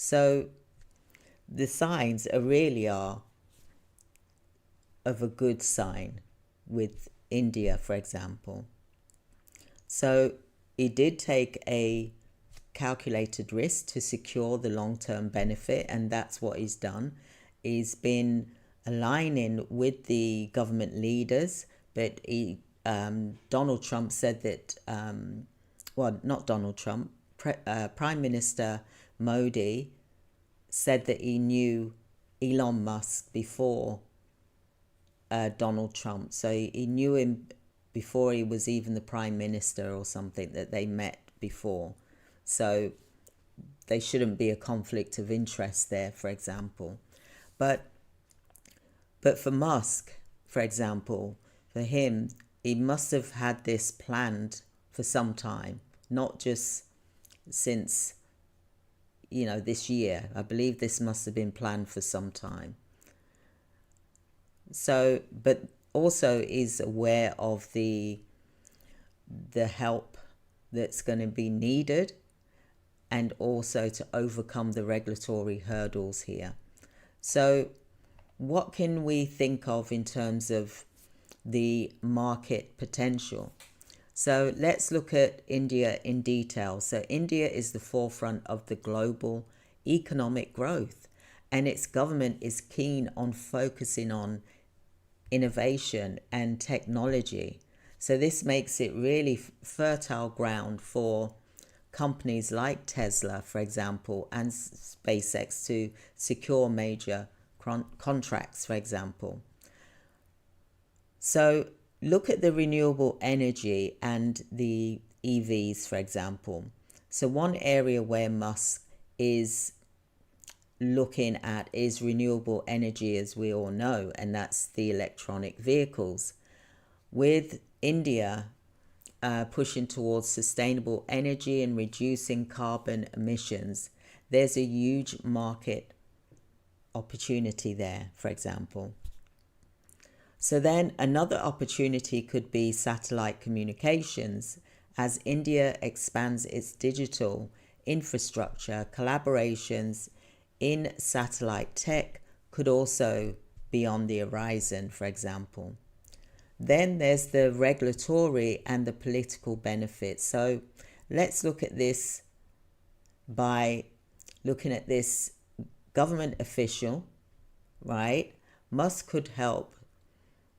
So the signs are really are of a good sign with India, for example. So he did take a calculated risk to secure the long-term benefit, and that's what he's done. He's been aligning with the government leaders, but Donald Trump said that, well, not Donald Trump, Prime Minister Modi said that he knew Elon Musk before Donald Trump. So he knew him before he was even the prime minister or something, that they met before. So there shouldn't be a conflict of interest there, for example. But for Musk, for example, for him, he must have had this planned for some time, not just since, this year. I believe this must have been planned for some time. So, but also is aware of the help that's going to be needed, and also to overcome the regulatory hurdles here. So what can we think of in terms of the market potential? So let's look at India in detail. So India is the forefront of the global economic growth, and its government is keen on focusing on innovation and technology. So this makes it really fertile ground for companies like Tesla, for example, and SpaceX to secure major contracts, for example. So look at the renewable energy and the EVs, for example. So one area where Musk is looking at is renewable energy, as we all know, and that's the electronic vehicles. With India pushing towards sustainable energy and reducing carbon emissions, there's a huge market opportunity there, for example. So then another opportunity could be satellite communications. As India expands its digital infrastructure, collaborations in satellite tech could also be on the horizon, for example. Then there's the regulatory and the political benefits. So let's look at this by looking at this government official, right? Musk could help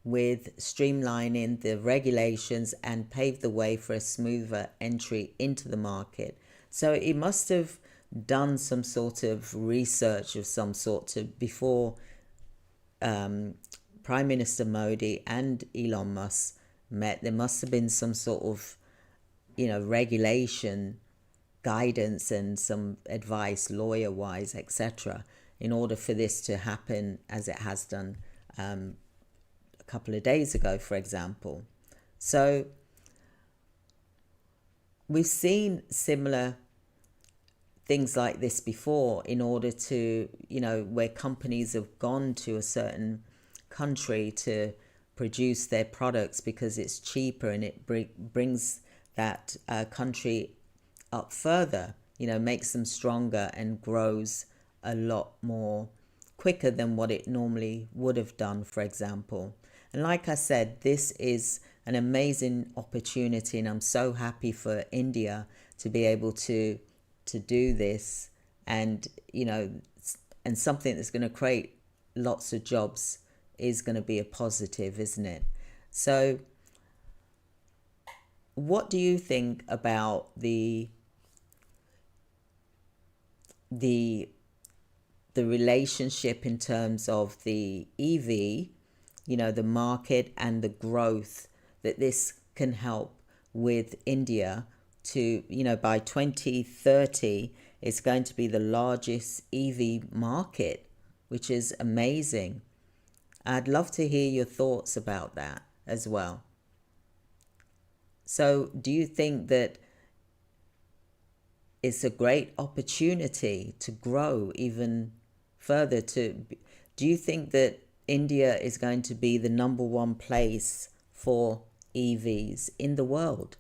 with streamlining the regulations and pave the way for a smoother entry into the market. So he must have done some sort of research of some sort before Prime Minister Modi and Elon Musk met. There must have been some sort of, regulation guidance and some advice, lawyer-wise, etc., in order for this to happen as it has done a couple of days ago, for example. So we've seen similar things like this before, in order to, where companies have gone to a certain country to produce their products because it's cheaper, and it brings that country up further, makes them stronger and grows a lot more quicker than what it normally would have done, for example. And like I said, this is an amazing opportunity, and I'm so happy for India to be able to do this, and and something that's going to create lots of jobs is going to be a positive, isn't it? So what do you think about the relationship in terms of the EV, the market and the growth that this can help with India to, by 2030, it's going to be the largest EV market, which is amazing. I'd love to hear your thoughts about that as well. So do you think that it's a great opportunity to grow even further? Do you think that India is going to be the number one place for EVs in the world?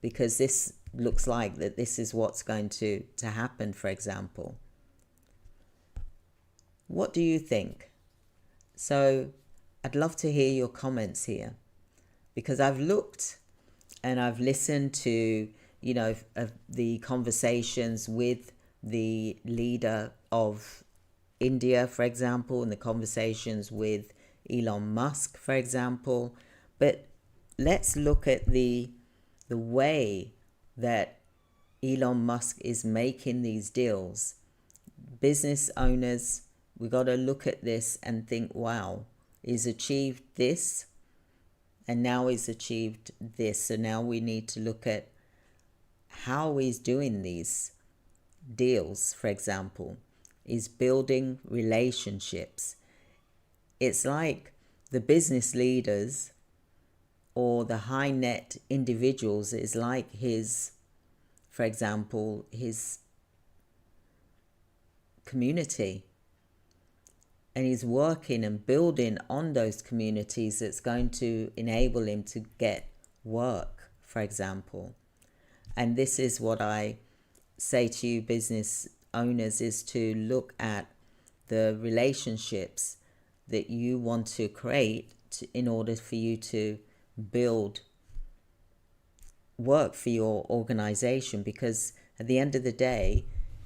Because this looks like that this is what's going to happen, for example. What do you think? So I'd love to hear your comments here, because I've looked and I've listened to, the conversations with the leader of India, for example, and the conversations with Elon Musk, for example. But let's look at the way that Elon Musk is making these deals. Business owners, we got to look at this and think, wow, he's achieved this and now he's achieved this. So now we need to look at how he's doing these deals, for example. He's building relationships. It's like the business leaders or the high net individuals is like his, for example, his community. And he's working and building on those communities that's going to enable him to get work, for example. And this is what I say to you, business owners, is to look at the relationships that you want to create in order for you to build work for your organization. Because at the end of the day,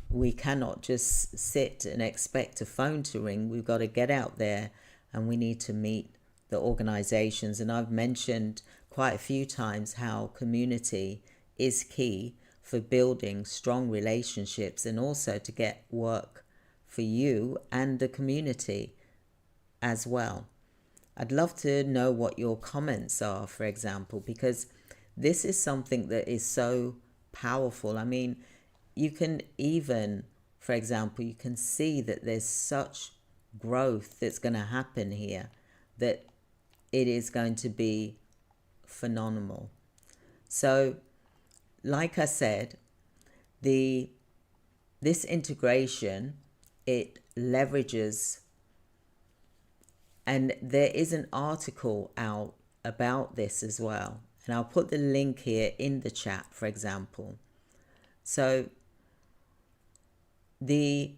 we cannot just sit and expect a phone to ring. We've got to get out there and we need to meet the organizations. And I've mentioned quite a few times how community is key for building strong relationships and also to get work for you and the community as well. I'd love to know what your comments are, for example, because this is something that is so powerful. I mean, you can even, for example, you can see that there's such growth that's going to happen here that it is going to be phenomenal. So, like I said, this integration, it leverages, and there is an article out about this as well. And I'll put the link here in the chat, for example. So the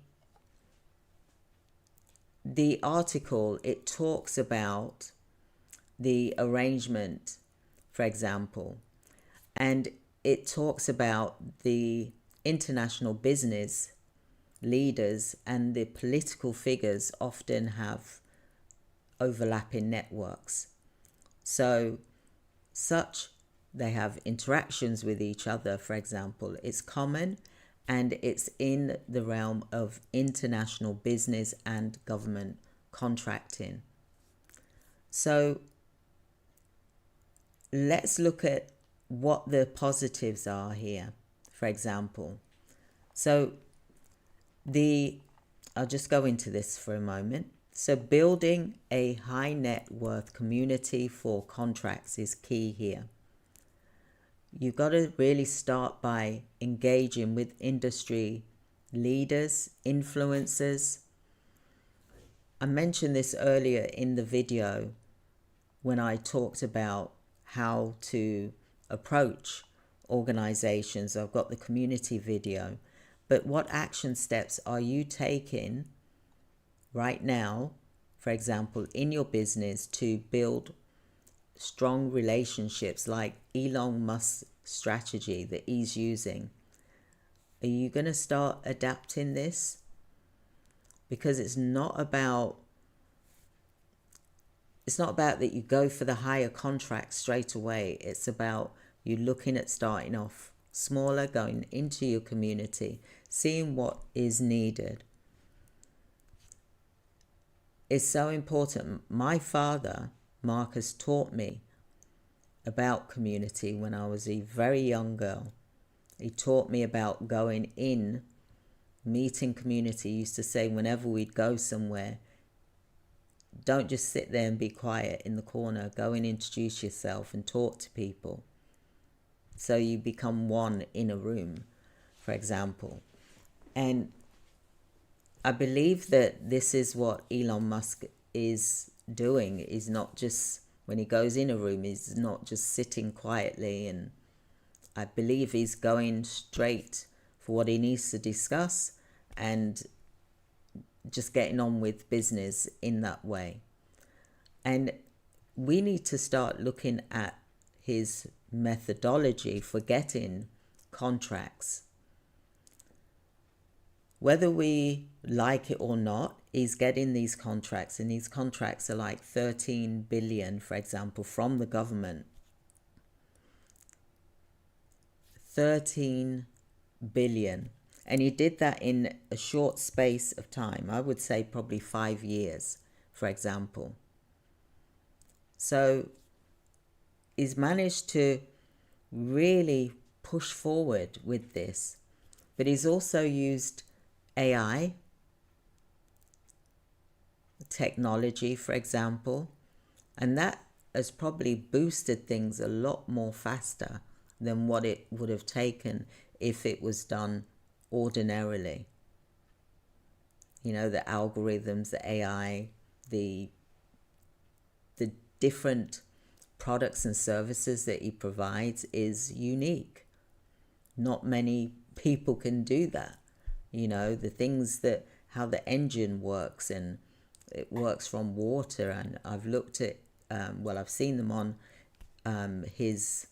article, it talks about the arrangement, for example, and it talks about the international business leaders and the political figures often have overlapping networks. So they have interactions with each other, for example. It's common, and it's in the realm of international business and government contracting. So let's look at what the positives are here, for example. So I'll just go into this for a moment. So building a high net worth community for contracts is key here. You've got to really start by engaging with industry leaders, influencers. I mentioned this earlier in the video when I talked about how to approach organizations. I've got the community video. But what action steps are you taking right now, for example, in your business to build strong relationships like Elon Musk's strategy that he's using? Are you going to start adapting this? Because it's not about that you go for the higher contract straight away. It's about you looking at starting off smaller, going into your community, seeing what is needed. It's so important. My father, Marcus, taught me about community when I was a very young girl. He taught me about going in, meeting community. He used to say whenever we'd go somewhere, don't just sit there and be quiet in the corner. Go and introduce yourself and talk to people. So you become one in a room, for example. And I believe that this is what Elon Musk is doing. Is not just, when he goes in a room, he's not just sitting quietly. And I believe he's going straight for what he needs to discuss and just getting on with business in that way. And we need to start looking at his methodology for getting contracts. Whether we like it or not, he's getting these contracts, and these contracts are like 13 billion, for example, from the government. 13 billion. And he did that in a short space of time. I would say probably 5 years, for example. So he's managed to really push forward with this. But he's also used AI, technology, for example, and that has probably boosted things a lot more faster than what it would have taken if it was done ordinarily. You know, the algorithms, the AI, the different products and services that he provides is unique. Not many people can do that. You know, the things that, how the engine works, and it works from water. And I've looked at, I've seen them on his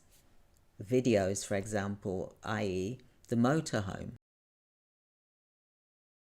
videos, for example, i.e. the motorhome.